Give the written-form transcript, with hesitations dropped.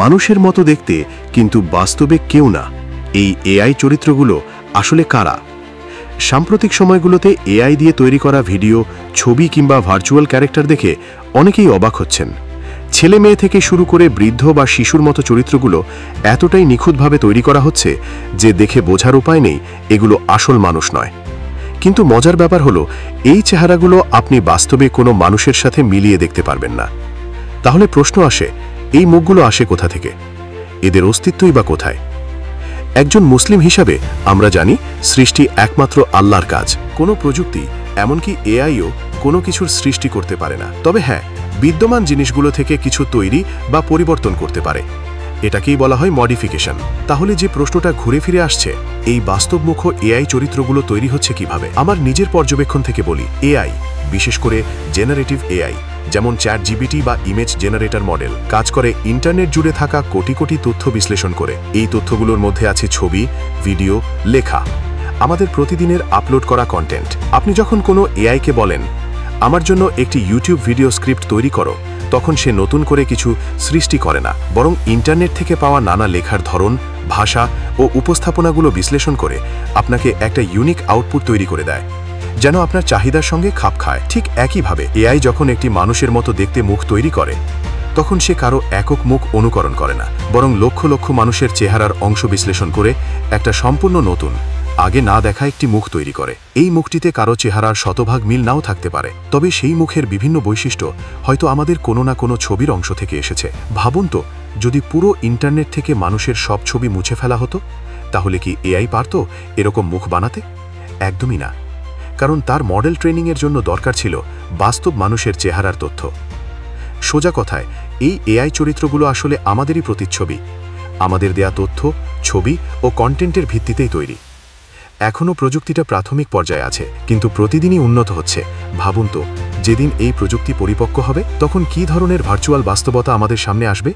মানুষের মতো দেখতে কিন্তু বাস্তবে কেউ না। এই এআই চরিত্রগুলো আসলে কারা? সাম্প্রতিক সময়গুলোতে এআই দিয়ে তৈরি করা ভিডিও, ছবি কিংবা ভার্চুয়াল ক্যারেক্টার দেখে অনেকেই অবাক হচ্ছেন। ছেলে মেয়ে থেকে শুরু করে বৃদ্ধ বা শিশুর মতো চরিত্রগুলো এতটাই নিখুঁতভাবে তৈরি করা হচ্ছে যে দেখে বোঝার উপায় নেই এগুলো আসল মানুষ নয়। কিন্তু মজার ব্যাপার হলো, এই চেহারাগুলো আপনি বাস্তবে কোনো মানুষের সাথে মিলিয়ে দেখতে পারবেন না। তাহলে প্রশ্ন আসে, এই মুখগুলো আসে কোথা থেকে? এদের অস্তিত্বই বা কোথায়? একজন মুসলিম হিসাবে আমরা জানি সৃষ্টি একমাত্র আল্লাহর কাজ। কোনো প্রযুক্তি, এমনকি এআইও কোনো কিছুর সৃষ্টি করতে পারে না। তবে হ্যাঁ, বিদ্যমান জিনিসগুলো থেকে কিছু তৈরি বা পরিবর্তন করতে পারে। এটাকেই বলা হয় মডিফিকেশন। তাহলে যে প্রশ্নটা ঘুরে ফিরে আসছে, এই বাস্তবমুখ এআই চরিত্রগুলো তৈরি হচ্ছে কিভাবে? আমার নিজের পর্যবেক্ষণ থেকে বলি, এআই, বিশেষ করে জেনারেটিভ এআই যেমন চ্যাটজিপিটি বা ইমেজ জেনারেটর মডেল, কাজ করে ইন্টারনেট জুড়ে থাকা কোটি কোটি তথ্য বিশ্লেষণ করে। এই তথ্যগুলোর মধ্যে আছে ছবি, ভিডিও, লেখা, আমাদের প্রতিদিনের আপলোড করা কন্টেন্ট। আপনি যখন কোনো এআইকে বলেন, আমার জন্য একটি ইউটিউব ভিডিও স্ক্রিপ্ট তৈরি করো, তখন সে নতুন করে কিছু সৃষ্টি করে না, বরং ইন্টারনেট থেকে পাওয়া নানা লেখার ধরন, ভাষা ও উপস্থাপনাগুলো বিশ্লেষণ করে আপনাকে একটা ইউনিক আউটপুট তৈরি করে দেয়, যেন আপনার চাহিদার সঙ্গে খাপ খায়। ঠিক একইভাবে এআই যখন একটি মানুষের মতো দেখতে মুখ তৈরি করে, তখন সে কারো একক মুখ অনুকরণ করে না, বরং লক্ষ লক্ষ মানুষের চেহারার অংশ বিশ্লেষণ করে একটা সম্পূর্ণ নতুন, আগে না দেখা একটি মুখ তৈরি করে। এই মুখটিতে কারো চেহারার শতভাগ মিল নাও থাকতে পারে, তবে সেই মুখের বিভিন্ন বৈশিষ্ট্য হয়তো আমাদের কোনো না কোনো ছবির অংশ থেকে এসেছে। ভাবুন তো, যদি পুরো ইন্টারনেট থেকে মানুষের সব ছবি মুছে ফেলা হতো, তাহলে কি এআই পারত এরকম মুখ বানাতে? একদমই না, কারণ তার মডেল ট্রেনিংয়ের জন্য দরকার ছিল বাস্তব মানুষের চেহারার তথ্য। সোজা কথায়, এই এআই চরিত্রগুলো আসলে আমাদেরই প্রতিচ্ছবি, আমাদের দেয়া তথ্য, ছবি ও কন্টেন্টের ভিত্তিতেই তৈরি। এখনও প্রযুক্তিটা প্রাথমিক পর্যায়ে আছে, কিন্তু প্রতিদিনই উন্নত হচ্ছে। ভাবুন তো, যেদিন এই প্রযুক্তি পরিপক্ক হবে, তখন কী ধরনের ভার্চুয়াল বাস্তবতা আমাদের সামনে আসবে?